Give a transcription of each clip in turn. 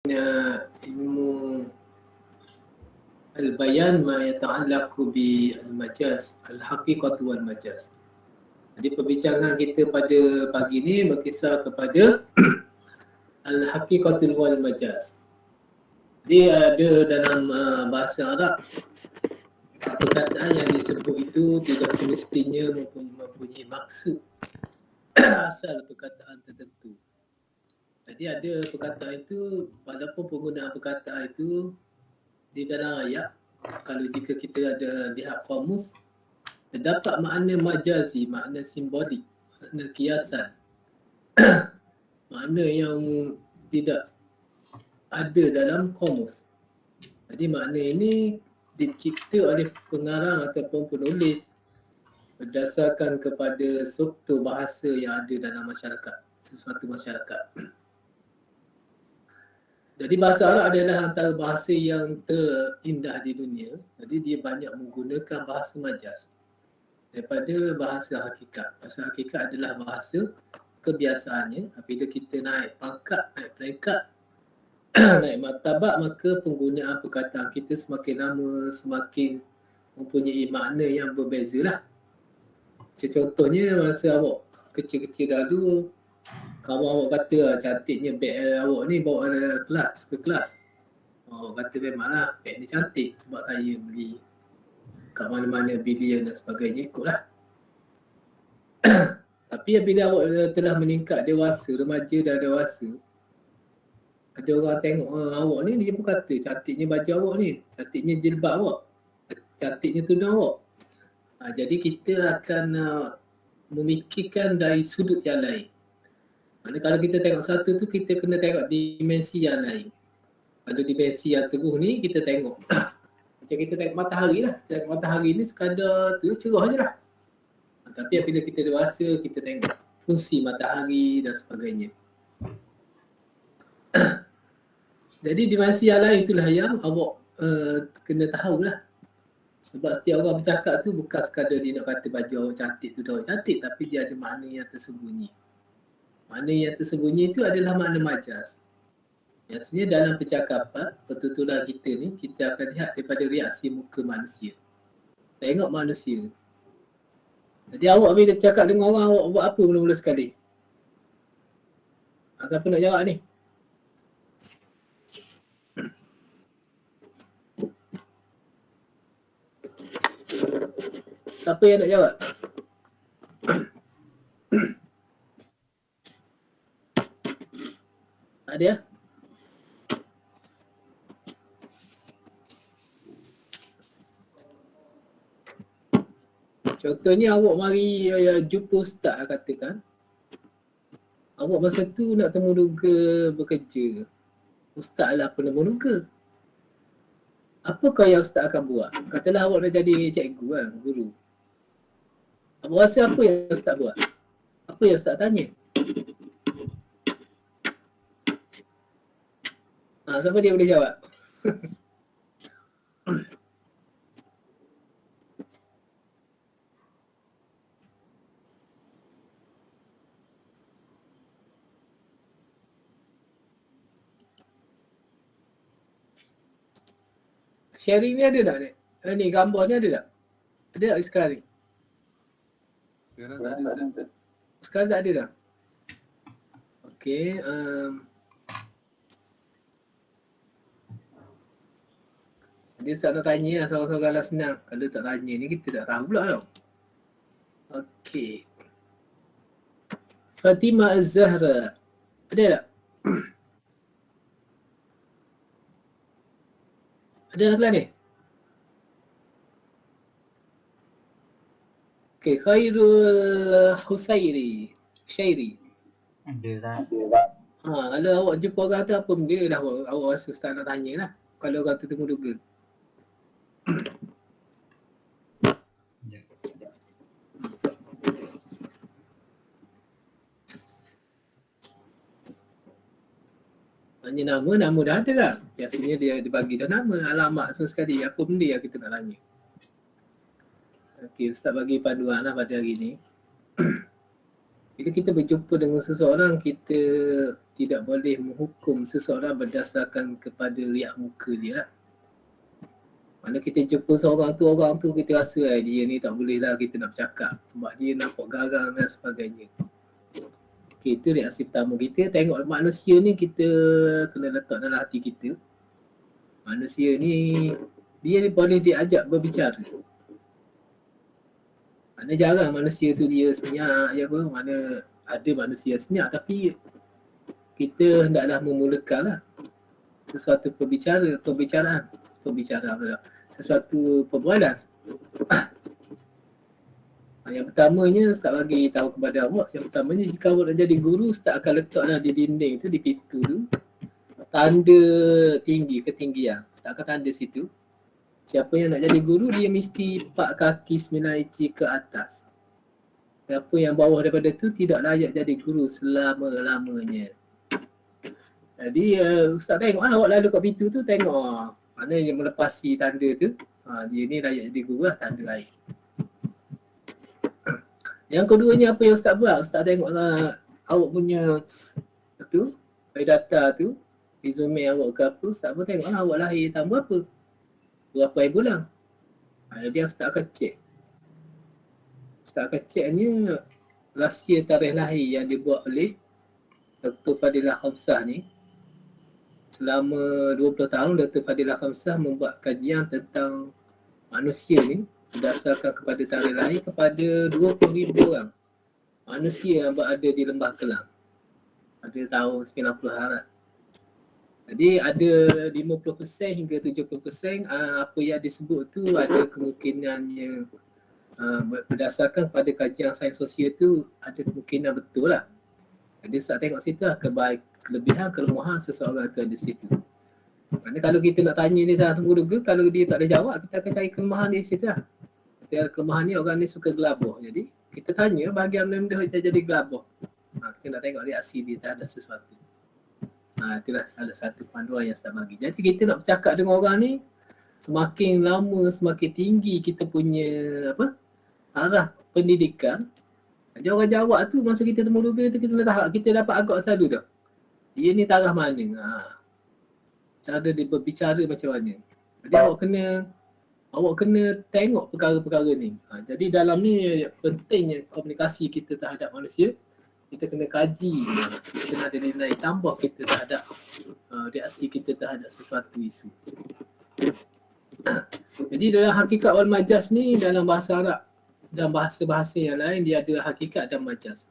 ilmu al-bayan ma yata'allaqu bi al-majaz, al-haqiqatu wal majaz. Jadi perbincangan kita pada pagi ini berkisar kepada al-haqiqatu wal majaz. Jadi ada dalam bahasa Arab perkataan yang disebut itu tidak semestinya mempunyai maksud asal perkataan tertentu. Jadi ada perkataan itu, walaupun penggunaan perkataan itu di dalam ayat, kalau jika kita ada lihat kamus, terdapat makna majazi, makna simbolik, makna kiasan, makna yang tidak ada dalam kamus. Jadi makna ini dicipta oleh pengarang ataupun penulis berdasarkan kepada struktur bahasa yang ada dalam masyarakat, sesuatu masyarakat. Jadi bahasa Arab adalah antara bahasa yang terindah di dunia. Jadi dia banyak menggunakan bahasa majaz daripada bahasa hakikat. Bahasa hakikat adalah bahasa kebiasaannya. Apabila kita naik pangkat, naik peringkat, naik martabat, maka penggunaan perkataan kita semakin lama semakin mempunyai makna yang berbeza lah. Contohnya masa awak kecil-kecil dahulu, kawan awak kata cantiknya beg awak ni bawa ke kelas. Awak kata memanglah beg ni cantik sebab saya beli kat mana-mana bilion dan sebagainya, ikutlah. Tapi apabila awak telah meningkat dewasa, remaja dan dewasa, ada orang tengok awak ni, dia pun kata cantiknya baju awak ni, cantiknya jilbab awak, cantiknya tudung awak. Jadi kita akan memikirkan dari sudut yang lain. Mana kalau kita tengok satu tu, kita kena tengok dimensi yang lain. Pada dimensi yang teguh ni, kita tengok macam kita tengok matahari lah. Tengok matahari ni sekadar tu cerah je lah. Tapi apabila kita dewasa, kita tengok fungsi matahari dan sebagainya. Jadi dimensi yang lain itulah yang awak kena tahulah. Sebab setiap orang bercakap tu bukan sekadar dia nak kata baju awak cantik, tu awak cantik, tapi dia ada makna yang tersembunyi. Makna yang tersembunyi itu adalah makna majaz. Biasanya dalam percakapan, pertuturan kita ni, kita akan lihat daripada reaksi muka manusia. Tengok manusia. Jadi awak bila cakap dengan orang, awak buat apa mula-mula sekali? Siapa nak jawab ni? Siapa yang nak jawab? Ada ya? Contohnya awak mari jumpa ustaz katakan. Awak masa tu nak temu duga bekerja. Ustaz lah penemu duga. Apakah yang ustaz akan buat? Katalah awak nak jadi cikgu kan, guru. Awak rasa apa yang ustaz buat? Apa yang ustaz tanya? Siapa dia boleh jawab? Sharing ni ada tak ni? Ni gambar ni ada tak? Ada tak sekarang ni? Sekarang tak ada dah? Okey. Dia Ustaz nak tanya lah soalan-soalan lah senang. Kalau tak tanya ni kita tak tahu pula tau. Okey. Fatimah Az-Zahra. Ada tak? Ada tak kelas ni? Okey, Khairul Husairi. Syairi. Ada tak? Kalau awak jumpa orang tu apa benda dah awak rasa Ustaz nak tanya lah. Kalau orang tu temu duga. Tanya nama dah ada lah. Biasanya dia bagi dah nama, alamat semua sekali. Apa benda yang kita nak tanya? Okey, Ustaz bagi panduan lah pada hari ni. Bila kita berjumpa dengan seseorang, kita tidak boleh menghukum seseorang berdasarkan kepada riak muka dia lah. Mana kita jumpa seorang tu kita rasa dia ni tak boleh lah kita nak bercakap sebab dia nampak garang dan sebagainya. Okay, itu reaksi pertama kita. Tengok manusia ni kita kena letak dalam hati kita. Manusia ni, dia ni boleh diajak berbicara. Mana jarang manusia tu dia senyap je apa. Mana ada manusia senyap tapi kita hendaklah memulakan lah sesuatu perbicaraan, sesuatu perbualan. Yang pertamanya Ustaz bagi tahu kepada awak, yang pertamanya jika awak nak jadi guru, Ustaz akan letaklah di dinding tu, di pintu tu, tanda tinggi, ketinggian. Ustaz akan tanda situ. Siapa yang nak jadi guru, dia mesti 4 kaki 9 inci ke atas. Siapa yang bawah daripada tu tidak layak jadi guru selama-lamanya. Jadi Ustaz tengok awak lalu kat pintu tu, tengok mana yang melepasi tanda tu, dia ni layak jadi guru lah, tanda lain. Yang keduanya apa yang Ustaz buat? Ustaz tengok awak punya tu, biodata tu, resume awak ke apa, Ustaz pun tengok awak lahir tahun berapa, berapa hari bulan. Jadi Ustaz akan cek. Ustaz akan ceknya rahsia tarikh lahir yang dibuat oleh Dr. Fadilah Khamsah ni. Selama 20 tahun Dr. Fadilah Khamsah membuat kajian tentang manusia ni berdasarkan kepada tarikh lahir kepada 20,000 orang manusia yang berada di Lembah Kelang pada tahun 90-an lah. Jadi ada 50% hingga 70% apa yang disebut tu ada kemungkinannya berdasarkan pada kajian sains sosial tu ada kemungkinan betul lah. Jadi Ustaz tengok situ lah kelebihan, kelemahan seseorang tu ada situ. Kerana kalau kita nak tanya dia dalam tunggu-tunggu, kalau dia tak ada jawab, kita akan cari kelemahan dia situ lah. Kelemahan ni orang ni suka gelabah. Jadi kita tanya bahagian benda dia jadi gelabah. Kita nak tengok reaksi dia terhadap sesuatu. Itulah salah satu panduan yang saya bagi. Jadi kita nak bercakap dengan orang ni, semakin lama semakin tinggi kita punya arah pendidikan. Jadi orang jawab tu masa kita temu-temu kita dapat agak selalu dah. Dia ni taraf mana? Cara dia berbicara macam mana. Jadi awak kena tengok perkara-perkara ni. Jadi dalam ni pentingnya komunikasi kita terhadap manusia. Kita kena kaji, kita kena ada nilai tambah kita terhadap reaksi kita terhadap sesuatu isu. Jadi dalam hakikat wal majaz ni dalam bahasa Arab dan bahasa-bahasa yang lain dia ada hakikat dan majaz.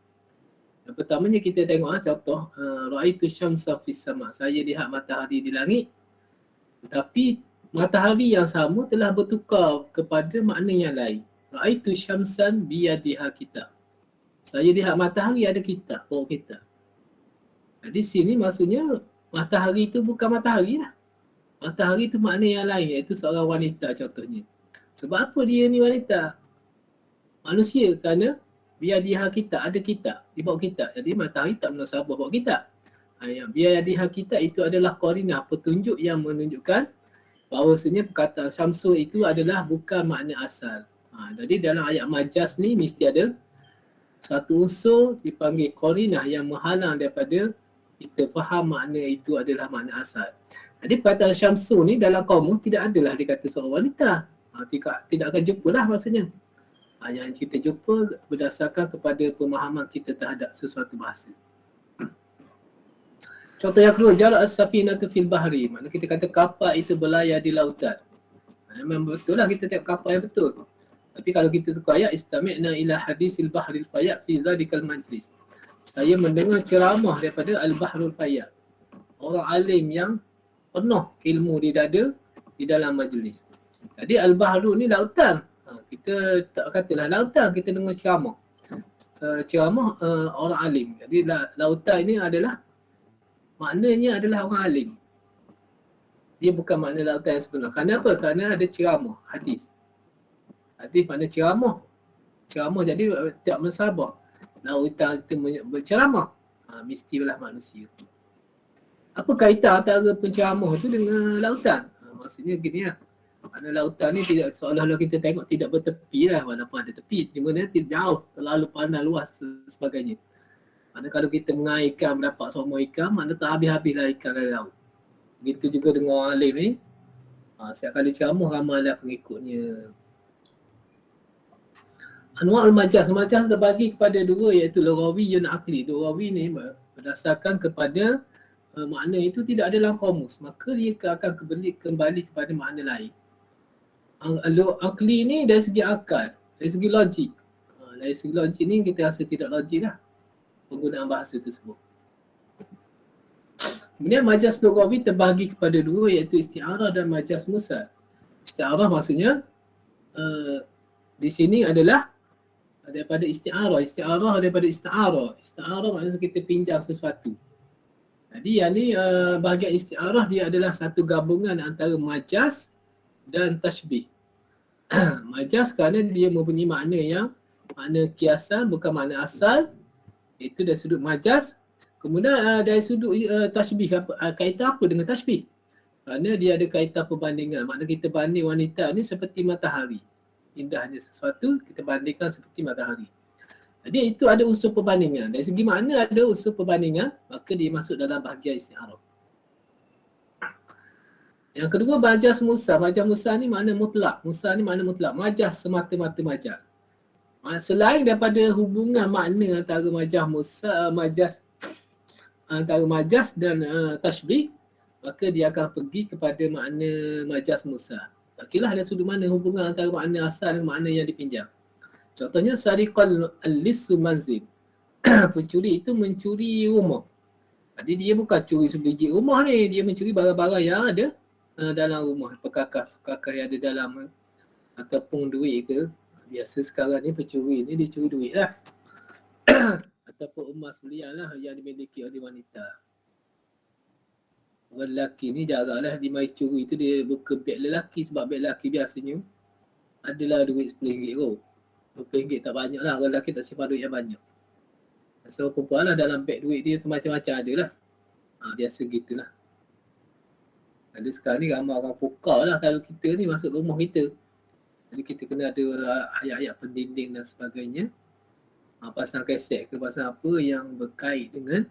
Yang pertamanya kita tengok contoh ra'aitu syamsa fis sama. Saya lihat matahari di langit. Tetapi matahari yang sama telah bertukar kepada makna yang lain. Ra'aitu syamsan biyadiha kitab. Saya lihat matahari ada kitab, bawa kitab. Di sini maksudnya matahari itu bukan matahari lah. Matahari itu makna yang lain, iaitu seorang wanita contohnya. Sebab apa dia ni wanita? Manusia kerana biyadiha kitab, ada kitab, dia bawa kitab. Jadi matahari tak munasabah bawa kitab. Biyadiha kitab itu adalah qarinah, petunjuk yang menunjukkan bahawasanya perkataan syamsu itu adalah bukan makna asal. Jadi dalam ayat majaz ni mesti ada satu unsur dipanggil qarinah yang menghalang daripada kita faham makna itu adalah makna asal. Jadi perkataan syamsu ni dalam kamus tidak adalah dikata seorang wanita. Tidak akan jumpa lah maksudnya. Yang kita jumpa berdasarkan kepada pemahaman kita terhadap sesuatu bahasa. Contoh yang kedua, jarak as-safinatu fil bahri. Maksudnya kita kata kapal itu berlayar di lautan. Memang betul lah kita tengok kapal yang betul. Tapi kalau kita tukar ayat, istami'na ila hadisil bahril faya' fi dhalikal majlis. Saya mendengar ceramah daripada al-bahrul faya'. Orang alim yang penuh ilmu di dada di dalam majlis. Jadi al-bahru ni lautan. Kita tak katalah lautan, kita dengar ceramah. Ceramah orang alim. Jadi lautan ini adalah maknanya adalah orang alim. Dia bukan makna lautan yang sebenar. Kenapa? Kerana ada ceramah, hadis. Hadis makna ceramah. Ceramah jadi tak mensabar. Lautan itu berceramah. Mestilah manusia. Apa kaitan antara penceramah tu dengan lautan? Maksudnya gini lah. Kerana lautan ni tidak seolah-olah kita tengok tidak bertepi lah. Walaupun ada tepi. Cuma dia tidak jauh. Terlalu pandang luas sebagainya. Maknanya kalau kita mengair ikan mendapat semua ikan, maknanya tak habis-habislah ikan dalam laut. Begitu juga dengan orang alim ni. Setiap kali ceramah ramailah pengikutnya. Anwa'ul majaz. Majaz terbagi kepada dua, iaitu lughawi dan akli. Lughawi ni berdasarkan kepada makna itu tidak ada dalam kamus. Maka dia akan kembali kepada makna lain. Akli ni dari segi akal, dari segi logik. Dari segi logik ni kita rasa tidak logik lah penggunaan bahasa tersebut. Kemudian majaz lughawi terbagi kepada dua, iaitu isti'arah dan majaz mursal. Isti'arah maksudnya di sini adalah daripada isti'arah. Isti'arah daripada ista'arah. Ista'arah maknanya kita pinjam sesuatu. Jadi yang ni bahagian isti'arah dia adalah satu gabungan antara majaz dan tashbih. Majaz kerana dia mempunyai makna kiasan, bukan makna asal. Itu dari sudut majaz. Kemudian dari sudut tashbih, kaitan apa dengan tashbih? Kerana dia ada kaitan perbandingan. Maknanya kita banding wanita ni seperti matahari. Indahnya sesuatu kita bandingkan seperti matahari. Jadi itu ada unsur perbandingan. Dari segi makna ada unsur perbandingan, maka dia masuk dalam bahagian isti'arah. Yang kedua, majaz mursal. Majaz mursal ni makna mutlak. Mursal ni makna mutlak. Majaz semata-mata majaz. Selain daripada hubungan makna antara majaz mursal, antara majaz dan tashbih, maka dia akan pergi kepada makna majaz mursal. Okeylah, ada sudut mana hubungan antara makna asal dan makna yang dipinjam. Contohnya, sariqal al-lissu manzil. Pencuri itu mencuri rumah. Jadi dia bukan curi sebiji rumah ni, dia mencuri barang-barang yang ada dalam rumah. Perkakas yang ada dalam ataupun duit ke. Biasa sekarang ni pencuri ni dia curi duit lah. Ataupun emas belian lah yang dimiliki oleh wanita. Orang lelaki ni jaranglah dia mai curi tu, dia buka beg lelaki, sebab beg lelaki biasanya adalah duit RM10 kot. RM20 tak banyak lah, orang lelaki tak simpan duit yang banyak. So perempuan lah dalam beg duit dia tu macam-macam ada lah. Biasa gitulah. Ada sekarang ni ramai orang pukau lah kalau kita ni masuk rumah kita. Jadi kita kena ada ayat-ayat pendinding dan sebagainya. Pasang keset ke pasang apa yang berkait dengan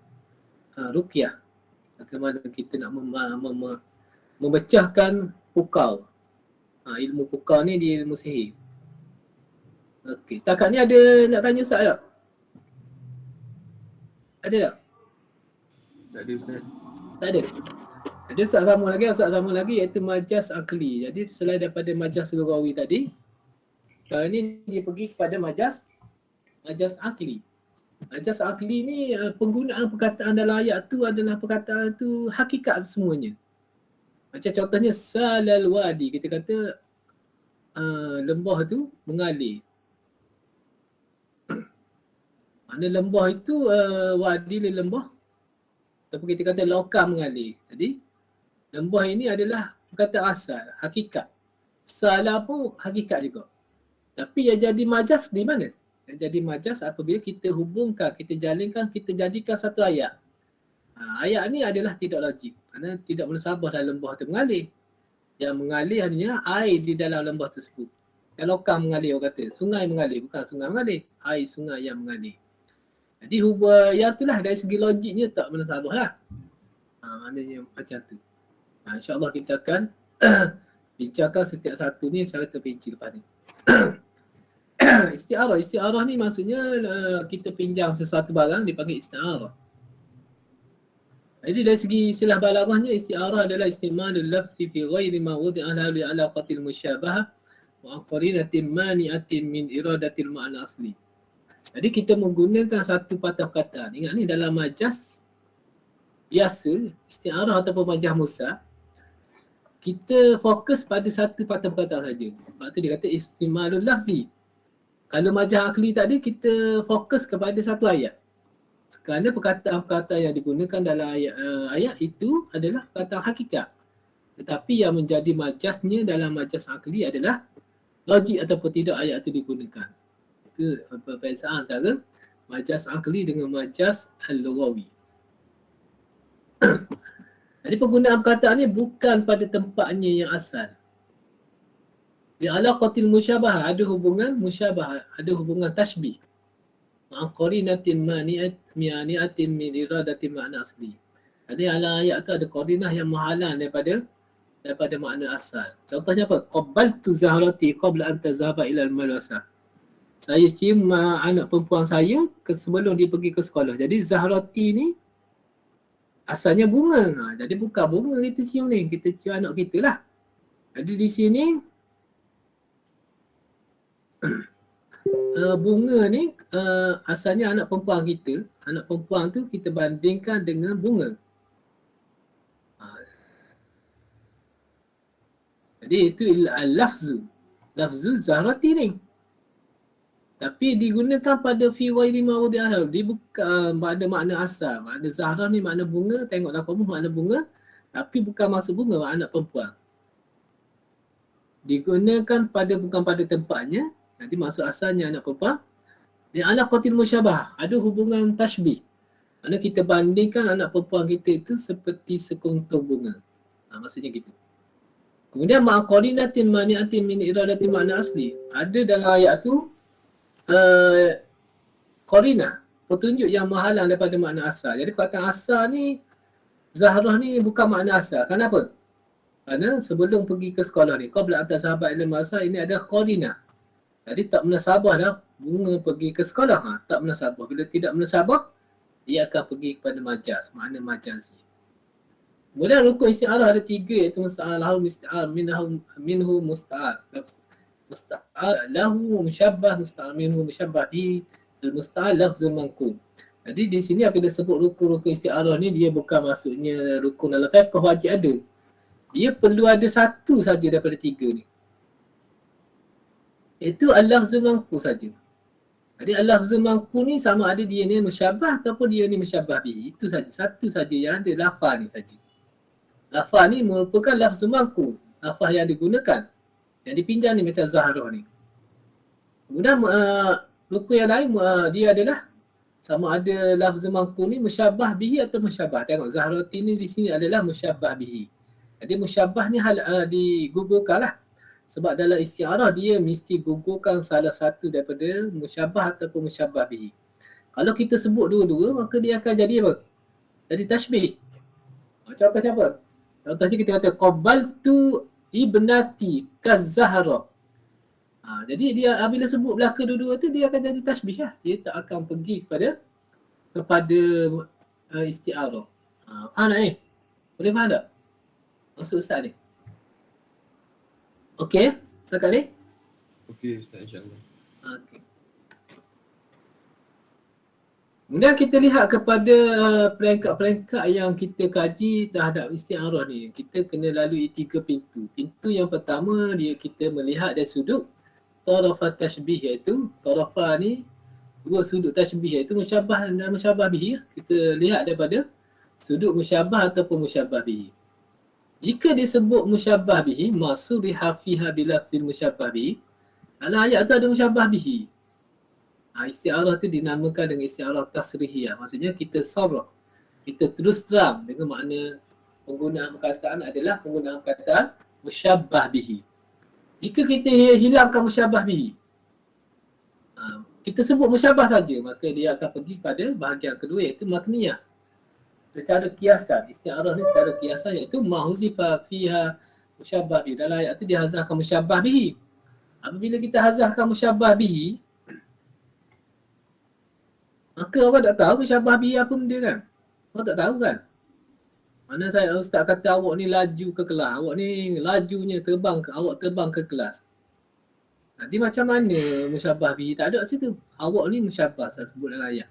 ruqyah. Bagaimana kita nak memecahkan pukau. Ilmu pukau ni dia ilmu sihir. Okey, setakat ni ada nak tanya Ustaz tak? Ada tak? Tak ada Ustaz. Tak ada. Ada Ustaz sama lagi iaitu majaz akli. Jadi selain daripada majaz lughawi tadi, sekarang ni dia pergi kepada majaz akli. Majaz akli ni penggunaan perkataan dalam ayat tu adalah perkataan tu hakikat semuanya. Macam contohnya salal wadi, kita kata lembah tu mengalir. Mana lembah itu wadi ni lembah, ataupun kita kata lokam mengalir. Jadi lembah ini adalah perkataan asal, hakikat. Salah pun hakikat juga. Tapi yang jadi majaz di mana? Yang jadi majaz apabila kita hubungkan, kita jalinkan, kita jadikan satu ayat. Ayat ni adalah tidak logik. Kerana tidak munasabah dalam lembah tu mengalir. Yang mengalir hanya air di dalam lembah tersebut. Kalau lokam mengalir, orang kata sungai mengalir, bukan sungai mengalir, air sungai yang mengalir. Jadi yang itulah dari segi logiknya tak munasabah lah. Maknanya macam tu. InsyaAllah kita akan bincangkan setiap satu ni secara terperinci lepas ni. Isti'arah ni maksudnya kita pinjam sesuatu barang dipanggil isti'arah. Jadi dari segi istilah balaghahnya, isti'arah adalah istimalul lafzi fi ghairi ma wudi'a lahu li alaqatil musyabahah wa qarinatin mani'atin min iradatil ma'na asli. Jadi kita menggunakan satu patah perkataan. Ingat ni dalam majaz biasa, isti'arah ataupun majaz mursal, kita fokus pada satu patah perkataan saja. Sebab tu dia kata istimalul lafzi. Kalau majaz akli tadi kita fokus kepada satu ayat. Kerana perkataan-perkataan yang digunakan dalam ayat itu adalah perkataan hakikat. Tetapi yang menjadi majaznya dalam majaz akli adalah logik ataupun tidak ayat itu digunakan. Itu perbezaan antara majaz akli dengan majaz al-lughawi. Jadi penggunaan perkataan ni bukan pada tempatnya yang asal. Bi alaqatil musyabahah, ada hubungan musyabahah, ada hubungan tashbih. Ma'aqarinatin mani'atin min iradatin ma'na asli. Jadi ala ayat tu ada qarinah yang menghalang daripada makna asal. Contohnya apa? Qabbaltu zahrati qabla an tazhaba ila al-madrasah. Saya cium anak perempuan saya sebelum dia pergi ke sekolah. Jadi zahrati ni asalnya bunga. Jadi bukan bunga kita cium ni, kita cium anak kita lah. Jadi di sini bunga ni asalnya anak perempuan kita. Anak perempuan tu kita bandingkan dengan bunga. Jadi itu lafzu. Lafzu zahrati ni. Tapi digunakan pada fi ghairi mawdi'ah. Dia bukan pada makna asal. Makna zahra ni makna bunga. Tengoklah kamu makna bunga. Tapi bukan maksud bunga anak perempuan. Digunakan bukan pada tempatnya. Jadi maksud asalnya anak perempuan. Dia alaqatil musyabah. Ada hubungan tashbih. Mana kita bandingkan anak perempuan kita itu seperti sekuntum bunga. Maksudnya gitu. Kemudian ma'aqarinatin mani'atin min iradatin makna asli. Ada dalam ayat tu qarinah, petunjuk yang menghalang daripada makna asal. Jadi perkataan asal ni, Zahrah ni bukan makna asal. Kenapa? Kerana sebelum pergi ke sekolah ni, qabla an tazhaba ila al-madrasah, ini ada qarinah. Jadi tak munasabah dah bunga pergi ke sekolah. Tak munasabah. Bila tidak munasabah, dia akan pergi kepada majaz, makna majazi. Kemudian rukun isti'arah ada 3, iaitu musta'al, lahu musta'al, minhu musta'al. Musta'al lahu musyabbah, musta'al minhu musyabbah bi, al-musta'al lafzul manqul. Jadi di sini apabila sebut rukun-rukun isti'arah ni, dia bukan maksudnya rukun dalam fiqh wajib ada. Dia perlu ada satu saja daripada 3 ni. Itu al-lafzul manqul saja. Jadi al-lafzul manqul ni sama ada dia ni musyabbah ataupun dia ni musyabbah bi. Itu saja, satu saja yang ada lafaz ni saja. Lafaz ni merupakan lafzul manqul, lafaz yang digunakan, yang dipinjam ni macam Zahrah ni. Kemudian rukun yang lain dia adalah sama ada lafzul manqul ni musyabbah bihi atau musyabbah. Tengok Zahrati ni di sini adalah musyabbah bihi. Jadi musyabbah ni digugurkan lah. Sebab dalam isti'arah dia mesti gugurkan salah satu daripada musyabbah ataupun musyabbah bihi. Kalau kita sebut dua-dua, maka dia akan jadi apa? Jadi tashbih. Contohnya apa? Contohnya kita kata qabbaltu ibnati kaz-zahra. Jadi dia bila sebut belaka dua-dua tu, dia akan jadi tashbih lah. Dia tak akan pergi kepada isti'arah. Faham tak ni? Boleh faham tak? Maksud Ustaz ni. Okey, setakat ni? Okey Ustaz, insyaAllah. Okey. Kemudian kita lihat kepada peringkat-peringkat yang kita kaji terhadap isti'arah ni. Kita kena lalui 3 pintu. Pintu yang pertama, kita melihat dari sudut tarafah tashbih, iaitu tarafah ni, 2 sudut tashbih, iaitu musyabbah dan musyabbah bihi. Kita lihat daripada sudut musyabbah ataupun musyabbah bihi. Jika disebut musyabbah bihi, masuriha fiha bilafzil musyabbah bihi, dalam ayat tu ada musyabbah bihi. Isti'arah tu dinamakan dengan isti'arah tasrihiyah. Maksudnya kita sarah, kita terus terang dengan makna penggunaan perkataan adalah penggunaan perkataan musyabbah bihi. Jika kita hilangkan musyabbah bihi, kita sebut musyabbah saja, maka dia akan pergi pada bahagian kedua, iaitu makniyah. Secara kiasan, isti'arah ni secara kiasan, iaitu mahuzifa fiha musyabbah bihi. Dalam ayat tu dia hazahkan musyabbah bihi. Apabila kita hazahkan musyabbah bihi, maka orang tak tahu musyabbah bihi apa benda kan? Orang tak tahu kan? Mana Ustaz kata awak ni laju ke kelas, awak ni lajunya awak terbang ke kelas. Jadi macam mana musyabbah bihi? Tak ada kat situ. Awak ni musyabbah, saya sebut dalam ayat.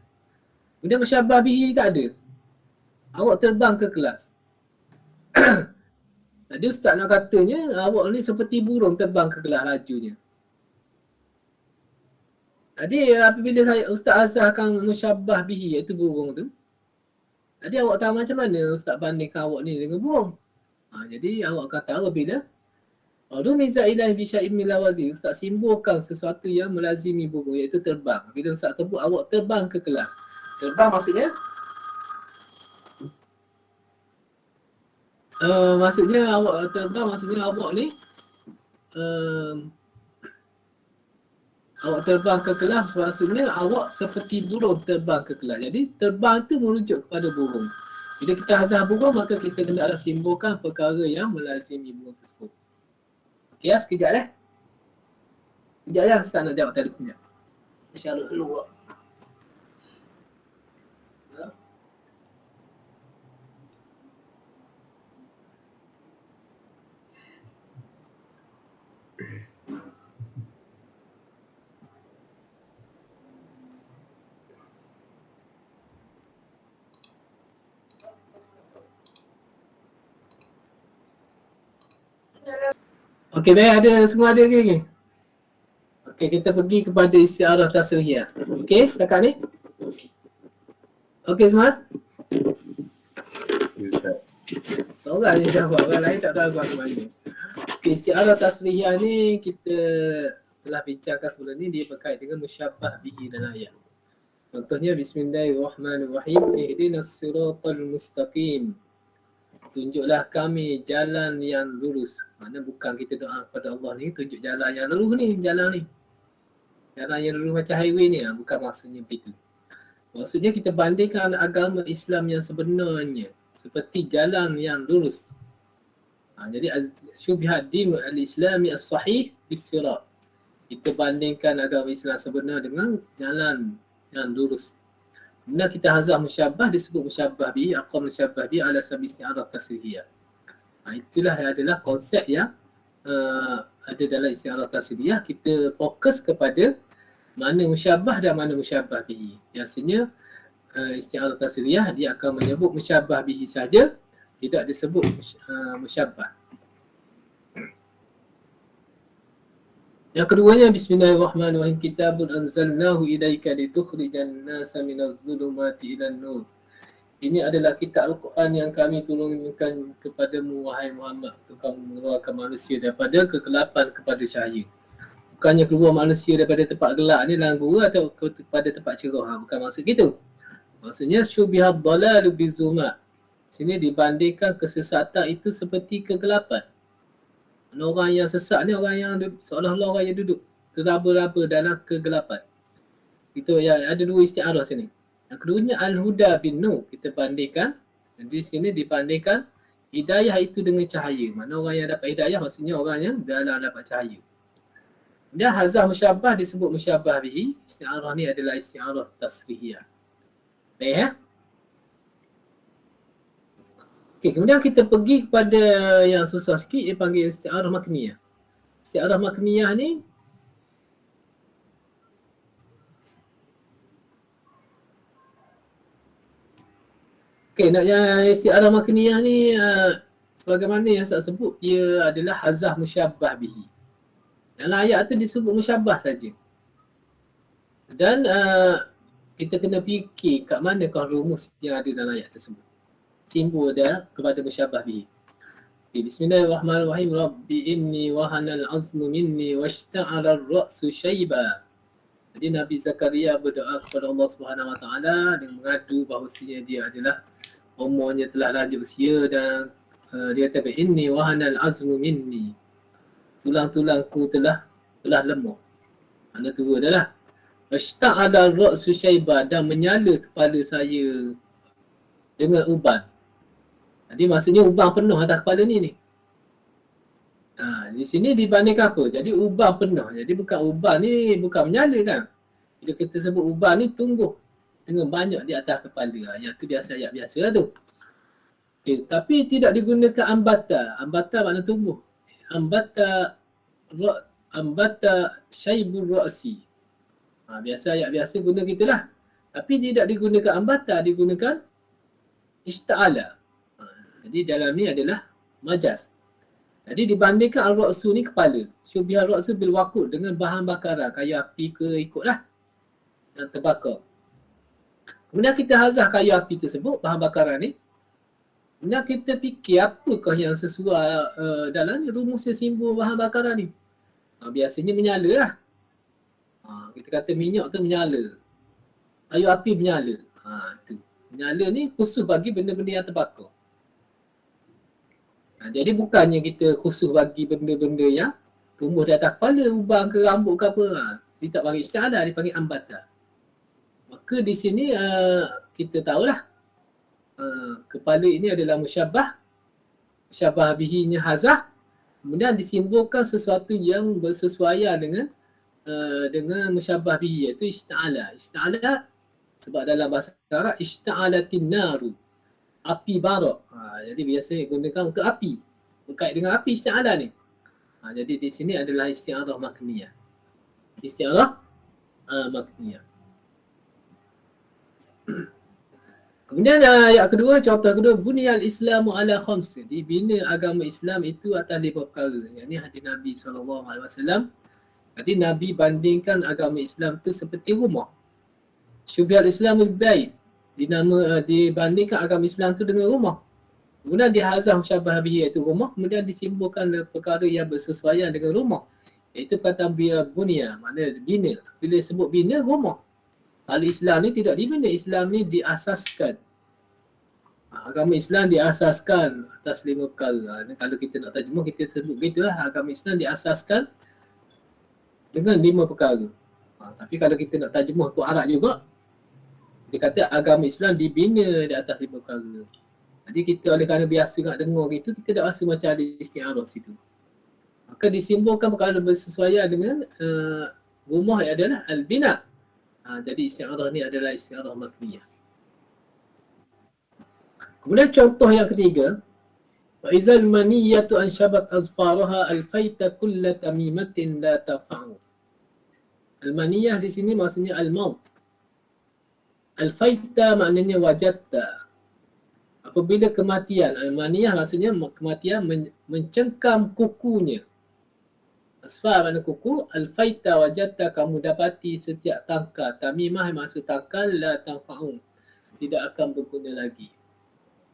Kemudian musyabbah bihi tak ada. Awak terbang ke kelas. Jadi Ustaz nak katanya awak ni seperti burung terbang ke kelas lajunya. Jadi apabila Ustaz azahkan musyabbah bihi, iaitu burung tu, jadi awak tahu macam mana Ustaz bandingkan awak ni dengan burung. Jadi awak akan tahu bila rumiza ilahi bi syai'in min lawazi, Ustaz simbolkan sesuatu yang melazimi burung, iaitu terbang. Bila Ustaz sebut awak terbang ke kelas. Terbang maksudnya awak terbang, maksudnya awak ni Awak terbang ke kelas maksudnya awak seperti burung terbang ke kelas. Jadi terbang tu merujuk kepada burung. Bila kita hazah burung maka kita kena simbolkan perkara yang melazimi burung tersebut. Okey ya, sekejap eh. Sekejap ya, Ustaz nak jawab tadi sekejap. InsyaAllah dulu. Okey, baik, ada semua ada ke? Okey, kita pergi kepada istiarah tasrihiyah. Okey, setakat ni? Okey semua? Seorang je jawab, orang lain tak tahu aku mana. Okey, istiarah tasrihiyah ni kita telah bincangkan sebelum ni, dia berkait dengan musyabbah bihi dan ayat. Contohnya bismillahirrahmanirrahim, ihdinas siratal mustaqim. Tunjuklah kami jalan yang lurus. Mana bukan kita doa kepada Allah ni, tunjuk jalan yang lurus ni, jalan ni. Jalan yang lurus macam highway ni, bukan maksudnya begitu. Maksudnya kita bandingkan agama Islam yang sebenarnya seperti jalan yang lurus. Jadi syubhat din al-islami as-sahih bis-sirat. Kita bandingkan agama Islam sebenar dengan jalan yang lurus. Kemudian kita hazah musyabbah, disebut musyabbah bi, aqam musyabbah bi ala sabi isti'arah tasrihiyah. Itulah adalah konsep yang ada dalam isti'arah tasrihiyah. Kita fokus kepada mana musyabbah dan mana musyabbah bihi. Biasanya isti'arah tasrihiyah dia akan menyebut musyabbah bihi saja, tidak disebut musyabbah. Yang keduanya bismillahirrahmanirrahim, kitabun anzalnahu ilaika litukhrijan nasa minaz zulumati ilan nur. Ini adalah kitab Al-Quran yang kami turunkan kepadamu wahai Muhammad, untuk kamu mengeluarkan manusia daripada kegelapan kepada cahaya. Bukannya keluar manusia daripada tempat gelap ni dalam gua atau kepada tempat cerah, bukan maksud gitu. Maksudnya syubihad dalalu bizuma. Sini dibandingkan kesesatan itu seperti kegelapan. Orang yang sesat ni orang yang seolah-olah orang yang duduk teraba-raba dalam kegelapan. Itu ya, ada dua istiarah sini. Yang keduanya al-huda bin nur, kita bandingkan. Di sini dibandingkan hidayah itu dengan cahaya. Mana orang yang dapat hidayah maksudnya orang yang dalam dapat cahaya. Dan hazah musyabbah disebut musyabbah bihi. Istiarah ni adalah istiarah tasrihiyah. Baik ya? Okay, kemudian kita pergi kepada yang susah sikit, dia panggil isti'arah makniyah. Isti'arah makniyah ni naknya isti'arah makniyah ni sebagaimana yang saya sebut, dia adalah hazah musyabbah bihi. Dalam ayat tu disebut musyabbah saja. Dan kita kena fikir kat manakah rumus yang ada dalam ayat tersebut. Simbol dia kepada musyabbah bihi. Bismillahirrahmanirrahim. Rabbi inni wahanal azmu minni washta'ala ar-ra'su syaiba. Jadi Nabi Zakaria berdoa kepada Allah Subhanahu Wa Taala dan mengadu bahawasanya dia adalah umurnya telah lanjut usia dan dia kata inni wahanal azmu minni. Tulang-tulangku telah lemah. Mana tua dah lah. Washta'ala ar-ra'su syaiba, dan menyala kepala saya dengan uban. Jadi maksudnya uban penuh atas kepala ni. Di sini dibandingkan apa? Jadi uban penuh. Jadi bukan uban ni bukan menyala kan. Bila kita sebut uban ni tumbuh dengan banyak di atas kepala. Yang tu biasa ayat biasa lah tu. Okay, tapi tidak digunakan ambata. Ambata makna tumbuh. Ambata syaibur ra'si. Biasa ayat biasa guna gitulah. Tapi tidak digunakan ambata, digunakan ishta'ala. Jadi dalam ni adalah majaz. Jadi dibandingkan al-ra'su ni kepala. Syubihah al-ra'su bil waqud, dengan bahan bakaran. Kayu api ke ikutlah yang terbakar. Kemudian kita hazah kayu api tersebut, bahan bakaran ni. Kemudian kita fikir apakah yang sesuai dalam ni, rumusnya simbol bahan bakaran ni. Biasanya menyala lah. Kita kata minyak tu menyala. Kayu api menyala. Itu. Menyala ni khusus bagi benda-benda yang terbakar. Jadi bukannya kita khusus bagi benda-benda yang tumbuh di atas kepala, ubang ke rambut ke apa. Dia tak panggil isti'alah, dia panggil ambata. Maka di sini kita tahulah kepala ini adalah musyabbah bihinya hazah, kemudian disimbolkan sesuatu yang bersesuaian dengan musyabbah bihi, iaitu ista'ala. Ista'ala sebab dalam bahasa Arab ista'alatin naru, api bara. Jadi biasa gunakan untuk api, berkait dengan api ista'ala ni. Jadi di sini adalah isti'arah makniyah. Isti'arah makniyah. Kemudian ayat kedua, contoh kedua, buniyal islamu ala khams. Dibina agama Islam itu atas 5 perkara. Yang ni hadis Nabi SAW. Jadi Nabi bandingkan agama Islam tu seperti rumah. Syubial Islam lebih baik. Dibandingkan agama Islam tu dengan rumah. Kemudian dihazah musyabbah bihi, iaitu rumah. Kemudian disimbolkan perkara yang bersesuaian dengan rumah. Iaitu perkataan bunia, maknanya bina. Bila sebut bina, rumah. Kalau Islam ni tidak dibina, Islam ni diasaskan. Agama Islam diasaskan atas 5 perkara. Kalau kita nak terjemah, kita sebut begitulah. Agama Islam diasaskan dengan 5 perkara. Tapi kalau kita nak terjemah ke Arab juga, dia kata agama Islam dibina di atas 5 perkara. Jadi kita oleh kerana biasa nak dengar gitu, kita dah rasa macam ada isti'arah situ. Maka disimbolkan perkara bersesuaian dengan rumah yang adalah al-bina. Jadi isti'arah ni adalah isti'arah makniyah. Kemudian contoh yang ketiga, wa izal maniyatu anshabat azfaraha alfaita kulla tamimatin la tafa'u. Al-maniyah di sini maksudnya al-maut. Al-faita maknanya wajadta. Apabila kematian, al-maniyah maksudnya kematian mencengkam kukunya. Asfar makna kuku, al-faita wajadta, kamu dapati setiap tangkal. Tamimah maksud tangkal, la tanfa'u, tidak akan berguna lagi.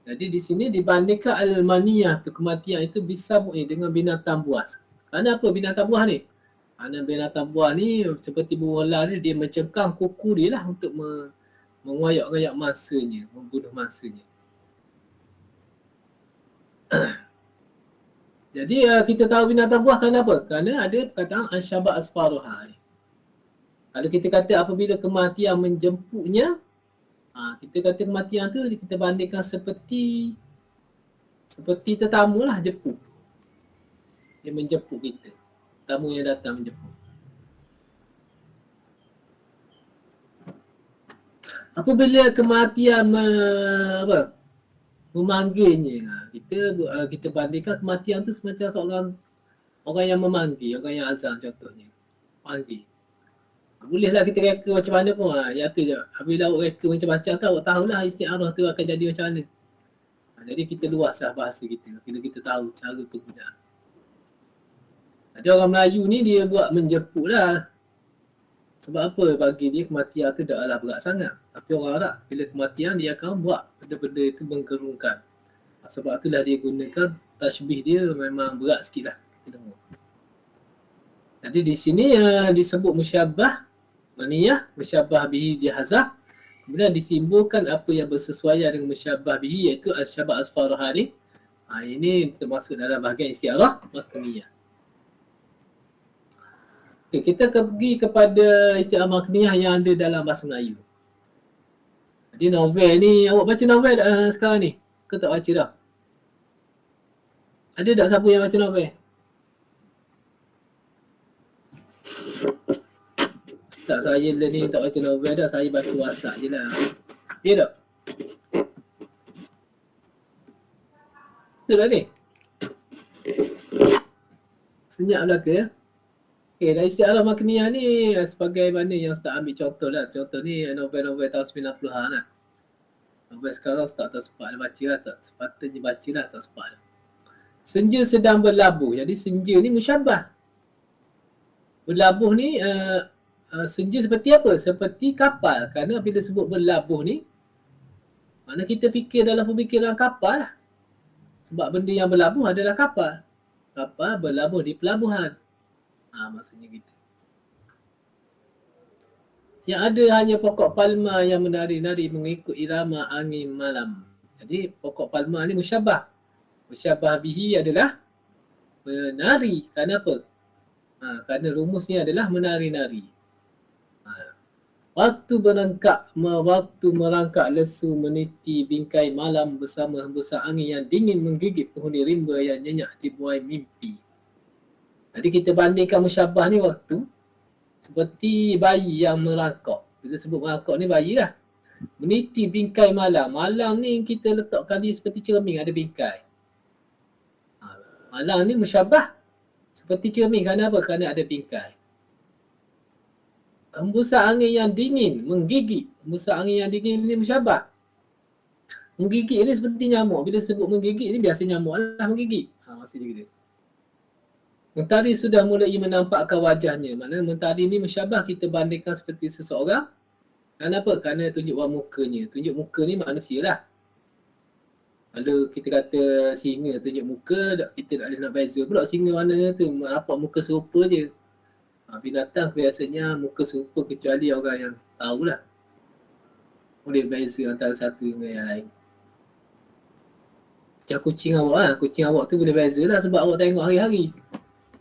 Jadi di sini dibandingkan al-maniyah tu, kematian itu bisabu'i, dengan binatang buas. Kerana apa binatang buas ni? Kerana binatang buas ni seperti burung elang ni, dia mencengkam kuku dia lah untuk mengoyak-ngoyak mangsanya, membunuh mangsanya. Jadi kita tahu binatang buah kenapa? Kerana ada perkataan ansyabat asfaruha ni. Kalau kita kata apabila kematian menjemputnya, kita kata kematian tu kita bandingkan seperti tetamu lah, jemput. Dia menjemput kita. Tamu yang datang menjemput. Apabila kematian memanggilnya, kita bandingkan kematian tu semacam seorang orang yang memanggil, orang yang azan contohnya. Panggil. Bolehlah kita reka macam mana pun. Ya tu je. Apabila awak reka macam-macam tu, awak tahulah isti'arah tu akan jadi macam mana. Jadi kita luaslah bahasa kita bila kita tahu cara penggunaan. Jadi orang Melayu ni dia buat menjemput lah. Sebab apa? Bagi dia kematian tu taklah berat sangat. Tapi orang Arab bila kematian dia akan buat benda-benda itu menggerungkan. Sebab itulah dia gunakan tashbih dia memang berat sikit lah. Kita dengar. Jadi di sini disebut musyabbah, maniyah, musyabbah bihi dihazah. Kemudian disimbolkan apa yang bersesuaian dengan musyabbah bihi, iaitu al-syabah asfaruha ni. Ini termasuk dalam bahagian isti'arah makniyah. Okay, kita pergi kepada isti'arah makniyah yang ada dalam bahasa Melayu. Jadi novel ni, awak baca novel sekarang ni? Ke tak baca dah? Ada tak siapa yang baca novel? Ustaz saya ni tak baca novel dah, saya baca WhatsApp je lah. Ya tak? Betul tak ni? Senyap belaka ya? Okay, dari isti'arah makniyah ni sebagai mana yang Ustaz ambil contoh lah. Contoh ni novel-novel tahun 90-an lah. Novel sekarang Ustaz tak sempat baca lah, tak sepatutnya baca lah, tak sempat lah. Senja sedang berlabuh. Jadi senja ni musyabbah. Berlabuh ni senja seperti apa? Seperti kapal. Kerana bila sebut berlabuh ni, mana kita fikir dalam pemikiran kapal lah. Sebab benda yang berlabuh adalah kapal. Kapal berlabuh di pelabuhan. Maksudnya gitu. Yang ada hanya pokok palma yang menari-nari mengikut irama angin malam. Jadi pokok palma ni musyabbah. Musyabbah bihi adalah menari. Kerana apa? Kerana rumusnya adalah menari-nari. Waktu merangkak lesu meniti bingkai malam bersama hembusan angin yang dingin menggigit penghuni rimba yang nyenyak dibuai mimpi. Jadi kita bandingkan musyabah ni waktu seperti bayi yang merangkak. Kita sebut merangkak ni bayi lah. Meniti bingkai malam. Malam ni kita letakkan dia seperti cermin, ada bingkai. Malam ni musyabah seperti cermin. Kerana apa? Kerana ada bingkai. Hembusan angin yang dingin menggigit. Hembusan angin yang dingin ni musyabah. Menggigit ni seperti nyamuk. Bila sebut menggigit ni biasa nyamuk lah menggigit. Maksudnya gitu. Mentari sudah mulai menampakkan wajahnya. Maknanya mentari ni musyabah kita bandingkan seperti seseorang. Kenapa? Kerana tunjuk warna mukanya. Tunjuk muka ni manusia lah. Kalau kita kata singa tunjuk muka, kita tak boleh nak beza pula singa mana tu. Nampak muka serupa je. Binatang biasanya muka serupa kecuali orang yang tahulah. Boleh beza antara satu dengan yang lain. Macam kucing awak lah. Kucing awak tu boleh beza lah sebab awak tengok hari-hari.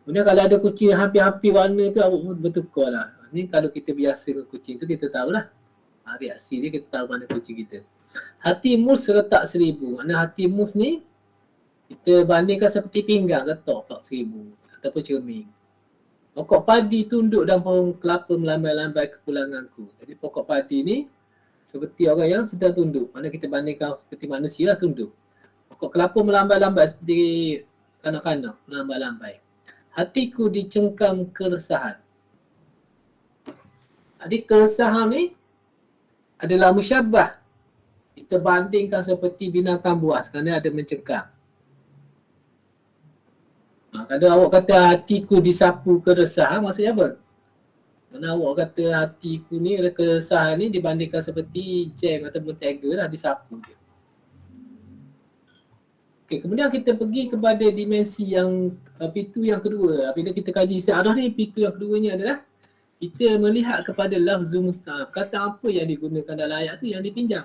Kemudian kalau ada kucing hampir-hampir warna tu awak pun bertukar lah. Ni kalau kita biasa dengan kucing tu kita tahulah. Reaksi dia kita tahu mana kucing kita. Hati mus retak 1000. Maknanya hati mus ni kita bandingkan seperti pinggang ketok 1000 ataupun cermin. Pokok padi tunduk dan pohon kelapa melambai-lambai kepulanganku. Jadi pokok padi ni seperti orang yang sedang tunduk. Mana kita bandingkan seperti manusia lah tunduk. Pokok kelapa melambai-lambai seperti kanak-kanak melambai-lambai. Hatiku dicengkam keresahan. Jadi keresahan ni adalah musyabah. Kita bandingkan seperti binatang buas kerana ada mencengkam. Kalau awak kata hatiku disapu keresahan, maksudnya apa? Mana awak kata hatiku ni, keresahan ni dibandingkan seperti jam atau mentega lah, disapu je. Okay, kemudian kita pergi kepada dimensi yang pintu yang kedua. Bila kita kaji isti'arah ni, pintu yang keduanya adalah kita melihat kepada lafzu musta'af. Kata apa yang digunakan dalam ayat tu yang dipinjam.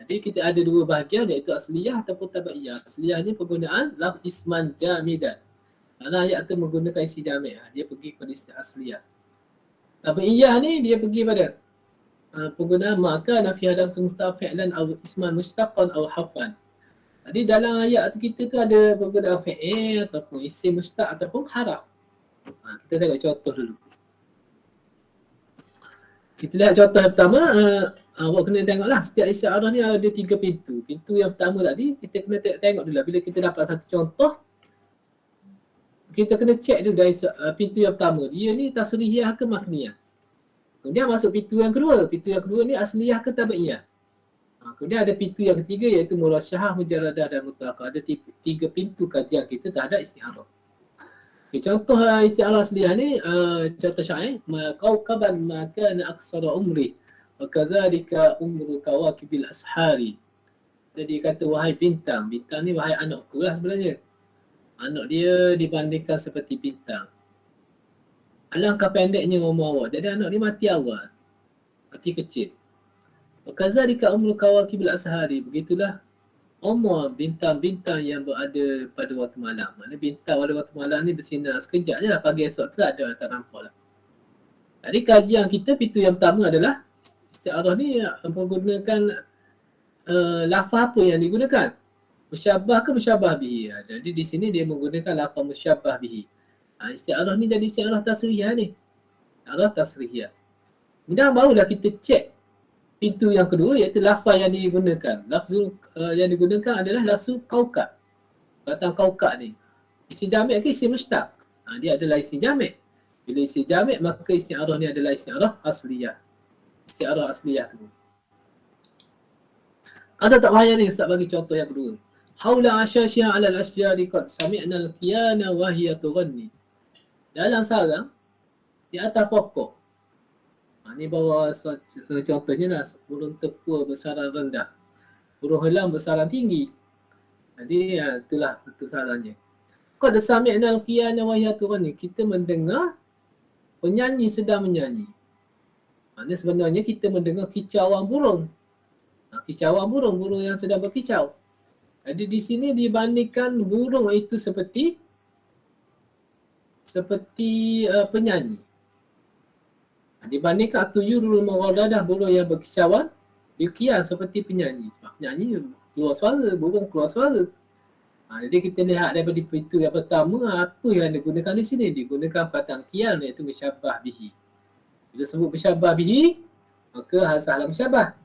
Jadi kita ada dua bahagian iaitu asliyah ataupun tabaiyah. Asliyah ni penggunaan lafz isman jamidan. Kerana ayat tu menggunakan isi jami'. Dia pergi kepada istilah asliyah. Tabaiyah ni dia pergi pada penggunaan maka nafi lafz musta'af fi'lan atau isman mushtaqan atau hafan. Jadi dalam ayat tu kita tu ada penggunaan fi'il ataupun isim mushtaq ataupun haraf. Kita tengok contoh dulu. Kita lihat contoh yang pertama, awak kena tengoklah setiap isti'arah ni ada 3 pintu. Pintu yang pertama tadi kita kena tengok dulu lah. Bila kita dapat satu contoh, kita kena check dulu dari pintu yang pertama. Dia ni tasrihiyah ke makniyah. Kemudian masuk pintu yang kedua. Pintu yang kedua ni asliyah ke tabaiyah. Kemudian ada pintu yang ketiga iaitu murasyahah, mujarradah dan mutlaqah. Ada 3 pintu kajian kita terhadap isti'arah. Contoh isti'arah asliyah ni, contoh syair, kaukaban ma kana aksara umri wa kadzalika umru kawakibil ashari. Jadi kata wahai bintang, bintang ni wahai anakku lah sebenarnya. Anak dia dibandingkan seperti bintang. Alangkah pendeknya umur awak. Jadi anak ni mati awal. Mati kecil. Wa kadzalika umru kawakibil ashari. Begitulah umur bintang-bintang yang berada pada waktu malam. Maksudnya bintang pada waktu malam ni bersinar sekejap je lah. Pagi esok tu ada tak nampak lah. Jadi kajian kita pintu yang pertama adalah isti'arah ni menggunakan lafaz apa yang digunakan? Musyabah ke musyabah bihi? Jadi di sini dia menggunakan lafaz musyabah bihi. Isti'arah ni jadi isti'arah tasrihiyah ni. Isti'arah tasrihiyah. Kemudian barulah kita cek pintu yang kedua iaitu lafaz yang digunakan. Lafzul yang digunakan adalah lafzul kaukab. Kata kaukab ni. Isim jami' ke isim mushtaq? Dia adalah isim jami'. Bila isim jami' maka isti'arah ni adalah isti'arah asliyah. Isti'arah asliyah tu. Ada tak bahaya ni Ustaz bagi contoh yang kedua. Haula asyasyiha 'ala al-asjari qad sami'na al-qiyana wa hiya tughanni. Dalam sarang di atas pokok. Ni bawa contohnya lah, burung tepua bersarang rendah, burung helang bersarang tinggi. Jadi itulah bentuk sarangnya. Qad sami'na al-qiyana wa hiya tughanni. Kita mendengar penyanyi sedang menyanyi. Maksudnya sebenarnya kita mendengar kicauan burung. Kicauan burung yang sedang berkicau. Jadi di sini dibandingkan burung itu seperti penyanyi. Dibandingkan tuyurul mawadadah, burung yang berkicauan, dia seperti penyanyi. Sebab penyanyi keluar suara, burung keluar suara. Jadi kita lihat daripada pintu yang pertama, apa yang digunakan di sini? Digunakan perkataan kian, iaitu musyabbah bihi. Bila sebut musyabbah bihi, maka hasalah musyabbah.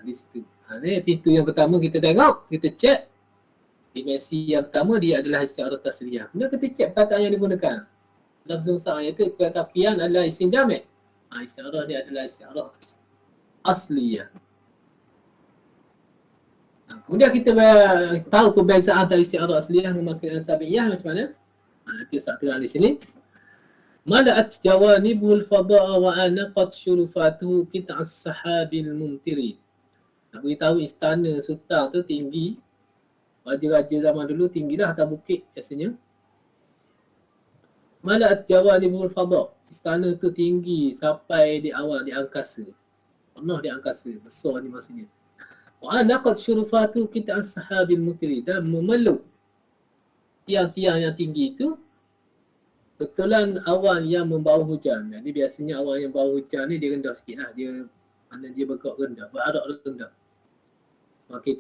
Di situ. Ni pintu yang pertama kita tengok, kita cek. Dimensi yang pertama dia adalah isti'arah tasriyah. Kemudian kita cek perkataan yang digunakan. Lafzul musta'ar, iaitu perkataan kian adalah isim jami'. Isti'arah dia adalah isti'arah asliyah. Kemudian kita tahu perbezaan antara isti'arah asliyah dengan tabi'iyah macam mana? Nanti Ustaz terang di sini. Mala'at jawanibul fada'a wa anaqat syurufatuhu kit'as sahabil mumtiri. Nak beritahu istana sultan tu tinggi. Raja-raja zaman dulu tinggilah atas bukit biasanya. Mala'at jawanibul fada'. Istana tu tinggi sampai di awal, di angkasa. Penuh di angkasa, besar ni maksudnya. Wa anaqat syurufatu kit'as sahabil mumtiri. Dan memeluk tiang-tiang yang tinggi itu betulan awan yang membawa hujan. Jadi biasanya awan yang membawa hujan ni dia rendah sikit lah. Dia bergerak rendah, berarak rendah. Semakin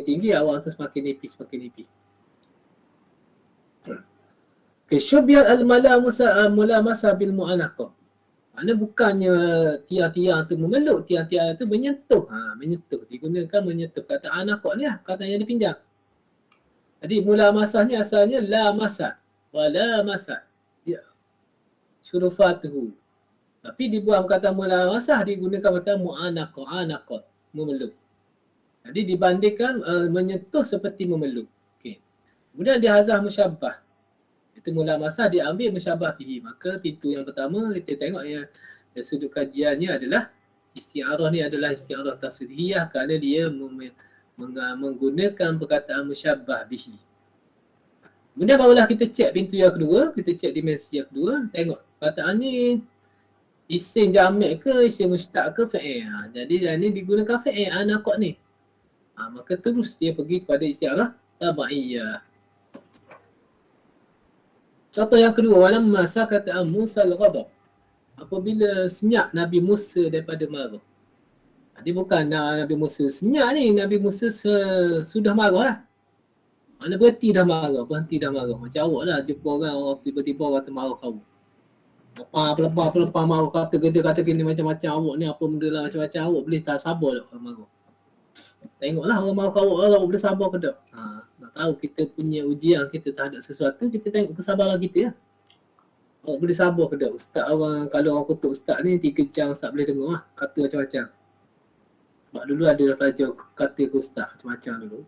tinggi, awan tu semakin nipis. Kesyubiat al-mulamasa bil mu'anaqah. Maknanya bukannya tiang-tiang tu memeluk, tiang-tiang tu menyentuh. Menyentuh. Digunakan menyentuh. Kata anaqah ni lah, kata yang dipinjam. Jadi mulamasah ni asalnya la masah. Wala masah. Syurufatuhu. Tapi dibuang kata mulamasah, digunakan kata mu'anaqah. Memeluk. Jadi dibandingkan menyentuh seperti memeluk. Okay. Kemudian dihazah musyabbah. Itu mulamasah diambil musyabbah bihi. Maka pintu yang pertama kita tengok yang sudut kajiannya adalah isti'arah ni adalah isti'arah tasrihiyah kerana dia menggunakan perkataan musyabbah bihi. Kemudian barulah kita cek pintu yang kedua, kita cek dimensi yang kedua, tengok perkataan ni isim jami' ke, isim mustaq ke, fa'il. Jadi ni digunakan fa'il anaqah ni. Maka terus dia pergi kepada isti'arah tabaiyah. Contoh yang kedua, walamma sakata Musa al-ghadab. Apabila senyap Nabi Musa daripada marah. Dia bukan Nabi Musa senyap ni, Nabi Musa sudah marah lah. Mana berhenti dah marah. Macam awak lah jumpa orang tiba-tiba orang termarah kau. Pelepah marah, kata gini macam-macam, awak ni apa benda lah macam-macam, awak boleh tak sabar tak orang marah. Tengoklah orang marah kau, awak boleh sabar ke tak? Nak tahu kita punya ujian kita terhadap sesuatu, kita tengok kesabaran kita lah. Awak boleh sabar ke tak? Ustaz orang, kalau orang kutuk ustaz ni 3 jam ustaz boleh dengar lah, kata macam-macam. Sebab dulu ada pelajar kata ke ustaz macam-macam dulu.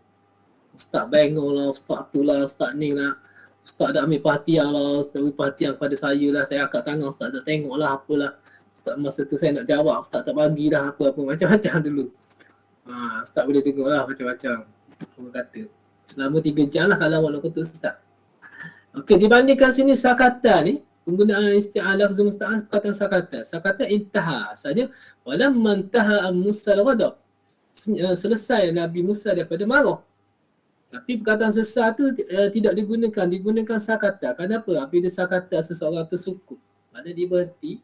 Ustaz bengong lah, ustaz tu lah, ustaz ni lah. Ustaz dah ambil perhatian lah, ustaz ambil perhatian kepada saya lah. Saya angkat tangan, ustaz dah tengok lah apalah. Ustaz masa tu saya nak jawab, ustaz tak bagi dah apa-apa. Macam-macam dulu. Ustaz boleh dengar lah macam-macam. Orang kata. Selama 3 jam lah kalau awak nak kutuk ustaz. Okey, dibandingkan sini sakata ni, penggunaan isti'alah lafzul musta'ar perkataan sakata. Sakata intaha. Asalnya, walamma intaha Musa al-ghadab. Selesai Nabi Musa daripada marah. Tapi perkataan sesar tu tidak digunakan sakata. Kenapa? Apabila sakata seseorang tersukut, mana dia berhenti.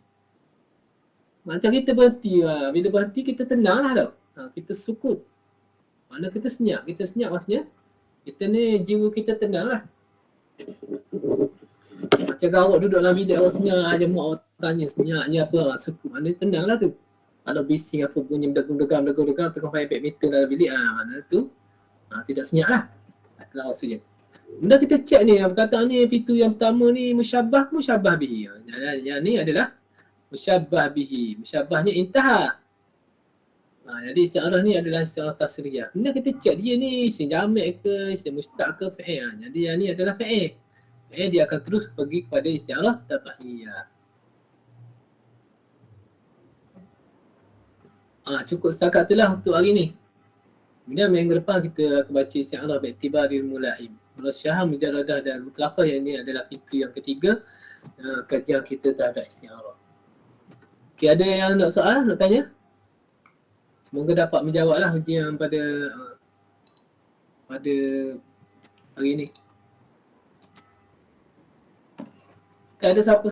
Macam kita berhenti, bila berhenti kita tenang lah tau. Kita sukut. Mana kita senyap. Kita senyap maksudnya, kita ni jiwa kita tenang lah. Macam awak duduk dalam bilik awak senyap, aja mak awak tanya senyapnya apa, sukut. Mana tenang lah tu. Kalau bising apa bunyi berdegang tengah main badminton dalam bilik, mana tu tidak senyap lah. Itulah maksudnya. Kemudian kita cek ni, perkataan ni pintu yang pertama ni musyabbah bihi. Yang ni adalah musyabbah bihi. Musyabbahnya intaha. Jadi isti'arah ni adalah isti'arah tasriyah. Kemudian kita cek dia ni isim jami' ke, isim mustaq ke, fa'il. Jadi yang ni adalah fa'il. Fa'il dia akan terus pergi kepada isti'arah tabaiyah. Cukup setakat itulah untuk hari ni. Kemudian minggu depan kita akan baca isti'arah bi'tibaril mulaim. Murasyahah, mujarradah dan mutlaqah, yang ini adalah pintu yang ketiga kajian kita terhadap isti'arah. Okey, ada yang nak soal, nak tanya? Semoga dapat menjawablah ujian pada hari ini. Okey, ada siapa